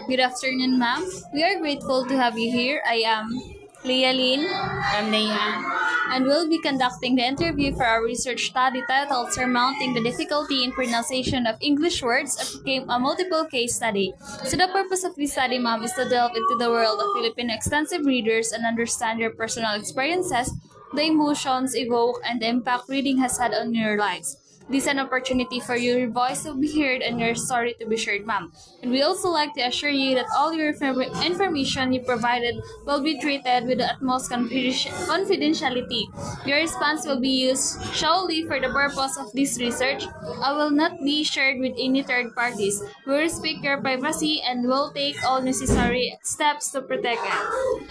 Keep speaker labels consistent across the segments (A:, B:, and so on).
A: Good afternoon, ma'am. We are grateful to have you here. I am Leah Lynn.
B: I'm Naya.
A: And we'll be conducting the interview for our research study titled Surmounting the Difficulty in Pronunciation of English Words, a multiple case study. So the purpose of this study, ma'am, is to delve into the world of Filipino extensive readers and understand your personal experiences, the emotions evoked, and the impact reading has had on your lives. This is an opportunity for your voice to be heard and your story to be shared, ma'am. And we also like to assure you that all your information you provided will be treated with the utmost confidentiality. Your response will be used solely for the purpose of this research. I will not be shared with any third parties. We respect your privacy and will take all necessary steps to protect it.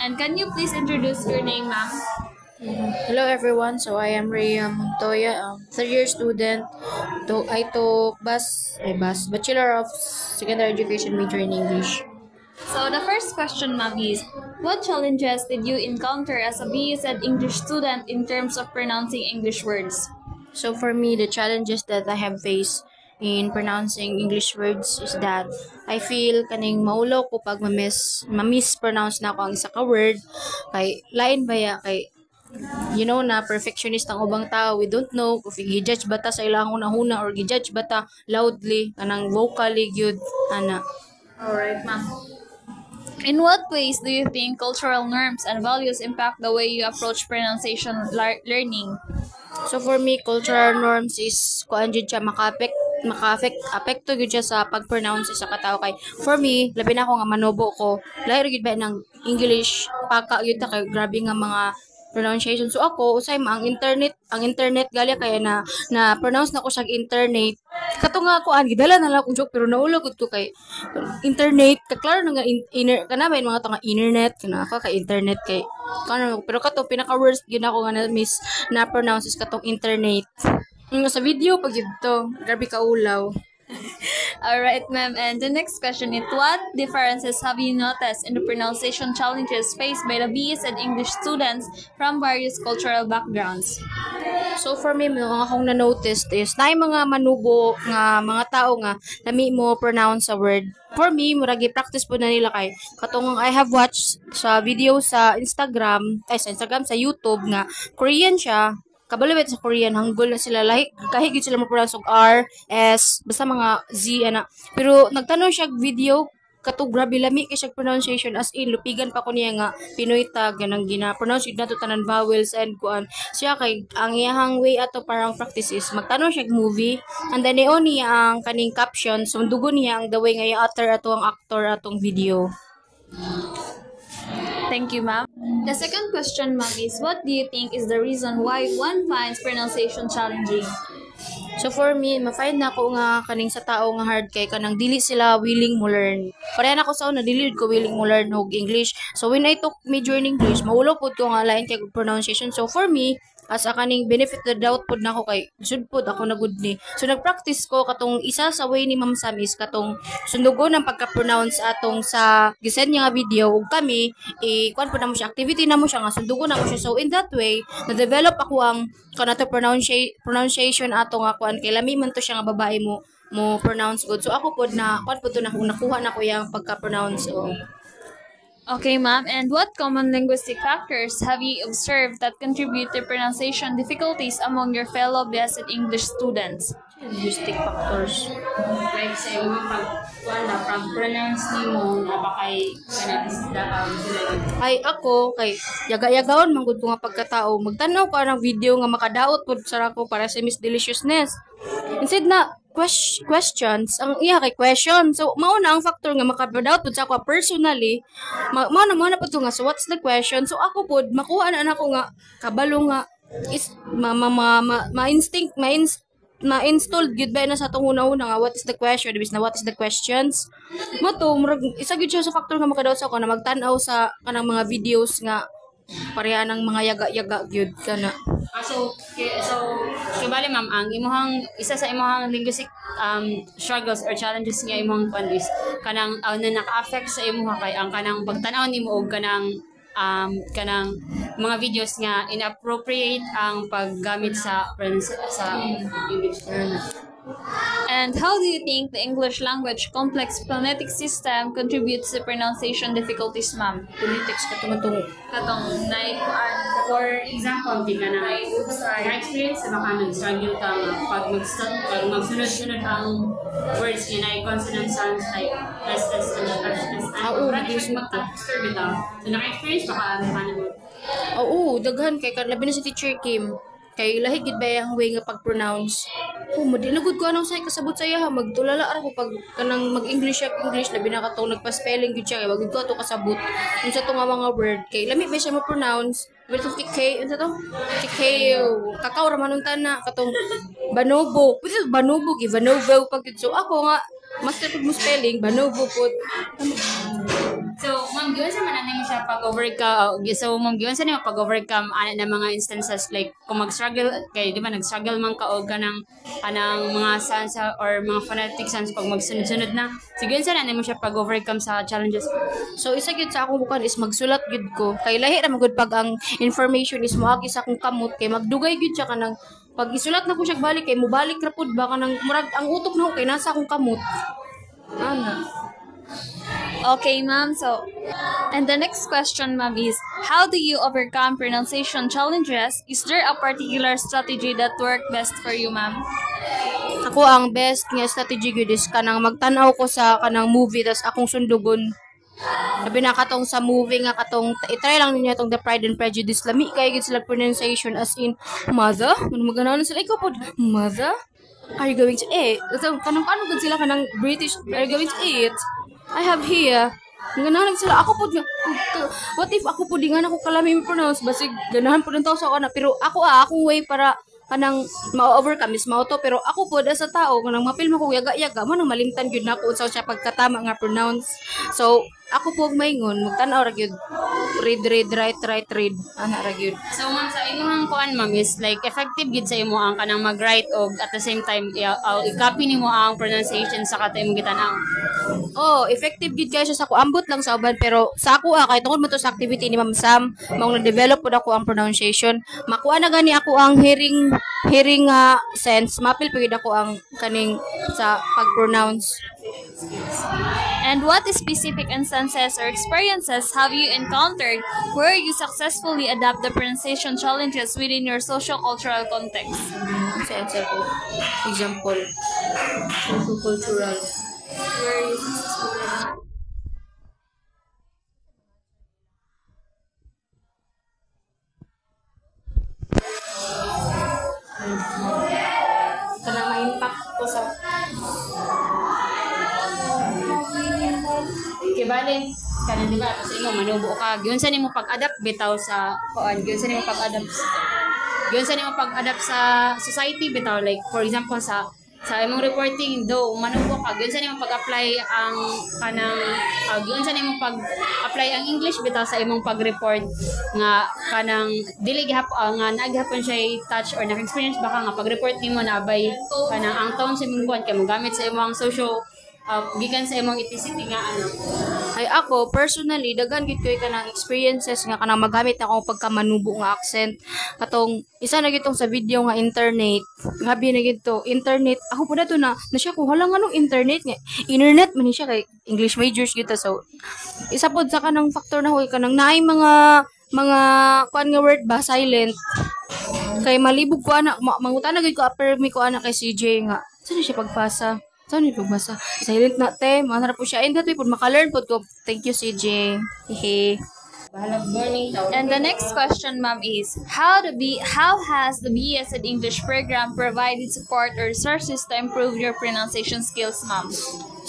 A: And can you please introduce your name, ma'am?
B: Hello everyone, so I am Rhea Montoya, third-year student. I took Bachelor of Secondary Education major in English.
A: So the first question, ma'am, is what challenges did you encounter as a BSED English student in terms of pronouncing English words?
B: So for me, the challenges that I have faced in pronouncing English words is that I feel kaning maulo ko pag ma-mispronounce na ako ang isa ka word kay lain baya kay na perfectionist ang ubang tao. We don't know if i-judge bata sa ilang hunahuna or i-judge bata loudly kanang vocally gyud ana.
A: Alright, ma'am. In what ways do you think cultural norms and values impact the way you approach pronunciation learning?
B: So for me, cultural norms is kuan jud siya apekto gyud siya sa pag-pronounce sa katao kay for me labi na ako nga manobo ko lahi gyud ba ng English paka gyud ta kay grabe nga mga pronunciation. So ako usay ang internet gali kaya na pronounce na ko siya internet. Kato nga ako gidala na lang kong joke pero naulog ko kay internet klaro na nga kana ba mga tanga internet kana ako kay internet kay kana pero kato pinaka worst gyud ako nga na pronounce is katong internet. Sa video pag to grabe ka ulaw.
A: Alright, ma'am. And the next question is, what differences have you noticed in the pronunciation challenges faced by the BSED English students from various cultural backgrounds?
B: So for me, mga akong na-notice is na mga manubo nga mga tao nga lami mo pronounce a word. For me, muragi practice po na nila kay katong I have watched sa video sa sa YouTube nga Korean siya. Kabalawit sa Korean, Hangul na sila, kahigit sila ma-pronounce og R, S, basta mga Z, ana. Pero nagtanong siya video, katong grabe lami kay siya pronunciation as in, lupigan pa ko niya nga Pinoy tag, ganang gina-pronounce yun nato tanan vowels and kuan. Siya kay, ang iyahang way ato parang practice is, magtanong siya movie, and then niya ang kaning caption, so dugo niya ang the way nga i-utter ato ang actor atong video.
A: Thank you, ma'am. The second question, ma'am, is what do you think is the reason why one finds pronunciation challenging?
B: So for me, ma-find na ako nga kaning sa tao nga hard kay kanang dili sila willing mo learn. Pareha na ko sa una dili ko willing mo learn og English. So when I took major in English, maulo pud ko nga lain kay pronunciation. So for me, as a kaning benefit the doubt pud nako kay sud pud ako na good ni. So nagpractice ko katong isa sa way ni Ma'am Sam is katong sundugon ang pagka-pronounce atong sa gisend niya nga video ug kami kuan pud na mo siya activity na mo siya nga sundugon na mo siya. So in that way, na-develop ako ang kanato pronunciation ato nga kuan kay lami man to siya nga babae mo pronounce good. So ako pud na kuan pud to na nakuha na ko yang pagka-pronounce. So
A: okay, ma'am. And what common linguistic factors have you observed that contribute to pronunciation difficulties among your fellow BSED English students?
B: Linguistic factors.
C: Like sa mga pag-pronounce ni mo, napakay
B: ay ako kay yaga-yagaon man gud ko nga pagkatao magtanaw ka ng video nga makadaot pud sa ako para sa Miss Deliciousness instead na questions ang iya kay question. So mao na ang factor nga makadaot pud sa ako personally mao na pud nga so what's the question. So ako pud makuha na nako nga kabalo nga is ma-installed gyud ba na sa atong una-una nga what is the question ibis na what is the questions mo to murag isa gyud siya sa factor nga makadaot sa ako na magtan-aw sa kanang mga videos nga pareha ng mga yaga-yaga gyud kana.
C: So bali ma'am, ang isa sa imong linguistic struggles or challenges nga imong is kanang na naka-affect sa imong kay ang kanang pagtan-aw nimo og kanang mga videos nga inappropriate ang paggamit sa English.
A: And how do you think the English language complex phonetic system contributes to pronunciation difficulties, ma'am?
B: Phonetics ka tumatong.
A: Katong
C: For example, di ka na na-experience na baka nag-struggle ka pag magsunod-sunod ang words yun ay consonant sounds like S.
B: Oo,
C: Practice mag-texture bitaw. So, naka-experience baka ano.
B: Oo, daghan kay labi na si Teacher Kim. Kay lahi gid ba ang way nga pag-pronounce. Oh, madilugod ko anong say kasabot sa iya ha. Magtulala ra ko pag kanang mag-English labi na katong nagpa-spelling gid siya kay wag ko ato kasabot. Unsa to nga mga word kay lami ba siya mo-pronounce. Wait to TK, unsa to? TK, kakao ra manung tana katong Banobo. Pwede Banobo gi Banovo pag so ako nga master pag mo spelling Banovo pud.
C: So, ma'am, giwan sa mananay mo siya pag-overcome. So, ma'am, giwan sa niyo pag-overcome na mga instances like kung mag-struggle, kay di ba nag-struggle man ka o kanang mga sounds or mga phonetic sounds pag magsunod-sunod na. So, giwan sa nanay mo siya pag-overcome sa challenges.
B: So isa gyud sa akong bukan is magsulat gyud ko. Kay lahi ra magud pag ang information is moagi sa akong kamot kay magdugay gyud siya kanang pag isulat na ko siya balik kay mubalik ra pud ba kanang murag ang utok na ko kay nasa akong kamot. Ana.
A: Okay, ma'am. So, and the next question, ma'am, is how do you overcome pronunciation challenges? Is there a particular strategy that worked best for you, ma'am?
B: Ako ang best nga strategy gyud is kanang magtan-aw ko sa kanang movie tas akong sundugon. Sabi na katong sa movie nga katong i-try lang ninyo itong The Pride and Prejudice. Lami kay gid sila pronunciation as in mother. Ano maganaw sila ikaw pod mother? Are you going to eat? So, kanang paano gud sila kanang British are you going to eat? I have here. Ganahan sila ako pod nga. What if ako pod nga ako kalami mo pronounce basig ganahan pod nang tao sa ako na pero ako akong way para kanang ma-overcome is mauto pero ako pod as a tao kanang mapilma ko yaga-yaga mo nang malimtan gyud nako unsa siya pagkatama nga pronounce. So ako po maingon magtan-aw ra gyud read write read ana ra gyud.
C: So ma'am sa imong kuan ma'am is like effective gid sa imo ang kanang mag-write og at the same time i-copy nimo ang pronunciation sa katay mo gitan-aw.
B: Oh, effective gid kay siya sa ko ambot lang sa uban pero sa ako kay tungod mo to sa activity ni Ma'am Sam mao na-develop pud ako ang pronunciation. Makuha na gani ako ang hearing sense mapil pud ako ang kaning sa pag-pronounce.
A: And what specific instances or experiences have you encountered where you successfully adapt the pronunciation challenges within your socio-cultural context?
B: Sa answer ko. Example. Socio-cultural.
A: Where you successfully
B: Kanang ma-impact ko sa
C: Okay, bale, kanan di ba kasi imo manubo ka. Giun sa nimo pag-adapt bitaw sa kuan, giun sa nimo pag-adapt sa society bitaw like for example sa imong reporting do manubo ka giun sa nimo pag-apply ang kanang giun sa nimo pag-apply ang English bitaw sa imong pag-report nga kanang dili gihapon nga naghapon siya touch or na-experience baka nga pag-report nimo na abay kanang ang tone sa imong kuan kay mogamit sa imong social gikan sa imong ethnicity nga ano.
B: ay ako personally daghan gid koy kanang experiences nga kanang magamit ako pagkamanubo nga accent katong isa na gitong sa video nga internet gabi na gito internet ako pud ato na siya ko hala nga nung internet man ni siya kay English majors gito so isa pod sa kanang factor na hoy kanang naay mga kuan nga word ba silent kay malibog ko ana mangutana gid ko upper mi ko ana kay CJ nga saan siya pagpasa. Saan yung pagbasa? Silent na te. Manarap po siya. And that way po, maka-learn po ko. Thank you, CJ. Hehe.
C: Bahalag morning daw.
A: And the next question, ma'am, is how has the BSed English program provided support or resources to improve your pronunciation skills, ma'am?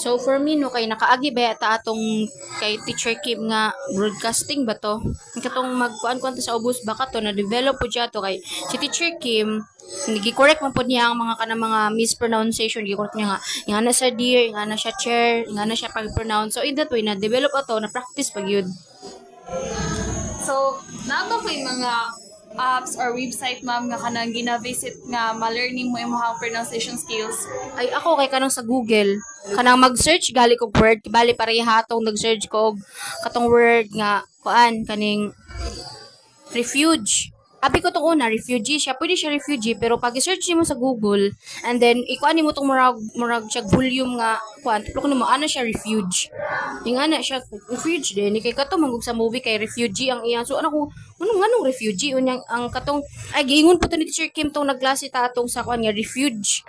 B: So for me no kay nakaagi ba ta atong kay Teacher Kim nga broadcasting ba to? Katong magkuan-kuan sa ubos baka to na develop po siya to kay si Teacher Kim nigi-correct man po niya ang mga mispronunciation gi-correct niya nga na siya dear nga na siya chair nga na siya pag-pronounce so in that way na develop ato na practice pag yun.
A: So, nato kay mga apps or website, ma'am, nga kanang gina-visit nga ma-learning mo imong pronunciation skills?
B: Ay ako kay kanang sa Google kanang mag-search gali kog word bali pareha atong nag-search ko og katong word nga kuan kaning refuge Abi ko tong una, refugee siya. Pwede siya refugee, pero pag i-search mo sa Google, and then, ikuan mo tong murag siya volume nga, kuan, pero kung mo, ana siya refuge. Yung ana siya, refuge din. Kay kato, manggug sa movie, kay refugee ang iya. So, ano ko, anong refugee? Unyang, ang katong, ay, giingon po to ni Teacher Kim tong naglasi ta atong sa kuan nga, refuge.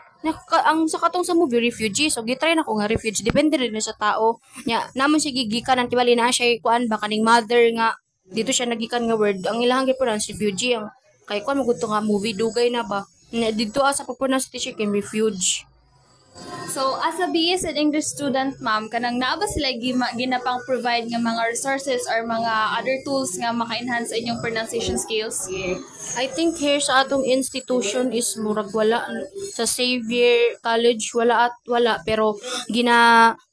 B: Ang sa katong sa movie refugee, so gitry na ko nga refuge, depende rin na sa tao nya namon siya gigikan ang tibali na siya kuan ba kaning mother nga dito siya nagikan nga word ang ilahang gi-pronounce refugee ang kay kuan magud to nga movie dugay na ba nya dito sa pag-pronounce teacher kay refuge.
A: So, as a BS and English student, ma'am, kanang naa ba sila ginapang provide nga mga resources or mga other tools nga maka-enhance sa inyong pronunciation skills?
B: I think here sa atong institution is murag wala sa Xavier College wala pero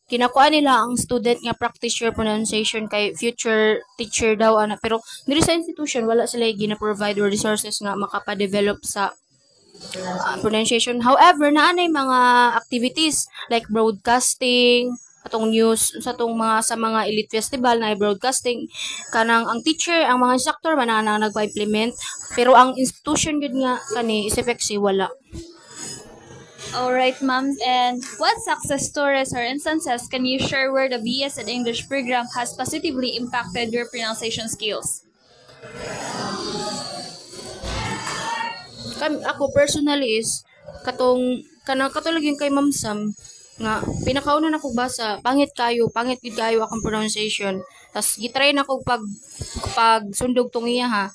B: kinakuha nila ang student nga practice your pronunciation kay future teacher daw ana pero diri sa institution wala sila gina-provide or resources nga makapa-develop sa pronunciation. However, naanay mga activities like broadcasting, atong news sa mga elite festival na broadcasting kanang ang teacher, ang mga instructor man na nagpa-implement pero ang institution gud nga kani is effective wala.
A: Alright, ma'am. And what success stories or instances can you share where the BS and English program has positively impacted your pronunciation skills?
B: Ako personally is katong katulog yung kay Ma'am Sam nga pinakauna na ko basa pangit gid kayo akong pronunciation tas gitry na ko pag sundog tong iya ha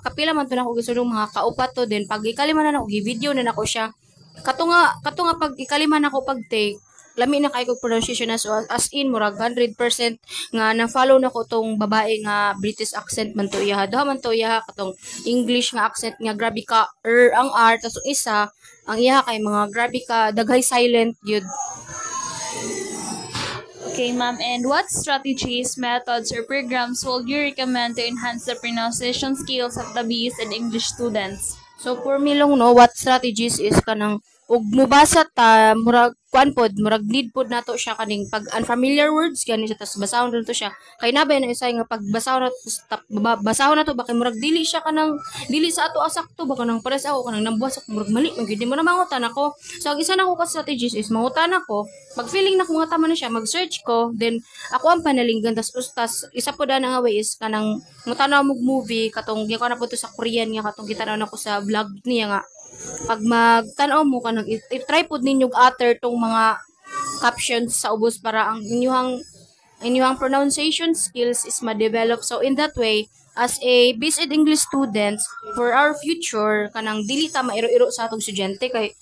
B: kapila man to na ko gisundog mga kaupat to din pag ikalima na ako gi-video na nako siya kato nga pag ikalima na ako pag take lami na kay ko pronunciation as in murag 100% nga na-follow na ko tong babae nga British accent man to iya. Daw man to iya katong English nga accent nga grabe ka ang R tas isa ang iya kay mga grabe ka daghay silent gyud.
A: Okay, ma'am. And what strategies, methods, or programs would you recommend to enhance the pronunciation skills of the BS and English students?
B: So for me long no what strategies is kanang ug mubasa ta murag kuan pod murag need pod nato siya kaning pag unfamiliar words gani siya tas basahon to siya kay nabay na isa nga pag basahon na to bakay murag dili siya kanang dili sa ato asakto baka nang pares ako kanang nambuwas ako murag mali man gyud mo na mangutan ako so ang isa nako ka strategies is mangutan ako pag feeling na ko nga tama na siya mag-search ko then ako ang panalinggan tas ustas isa pod na nga way is kanang mutanaw mo movie katong gi ko na po to sa Korean nga katong gitanaw nako sa vlog niya nga pag magtanaw mo kanang i-try pod ninyo utter tong mga captions sa ubos para ang inyong pronunciation skills is ma-develop so in that way as a basic English students for our future kanang dili ta mairo-iro sa atong estudyante kay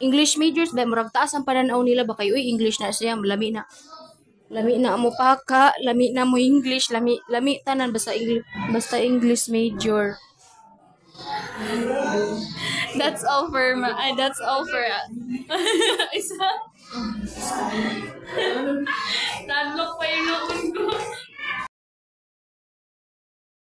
B: English majors ba murag taas ang pananaw nila ba kay uy English na siya lami na mo paka lami na mo English lami tanan basta English major.
A: That's all for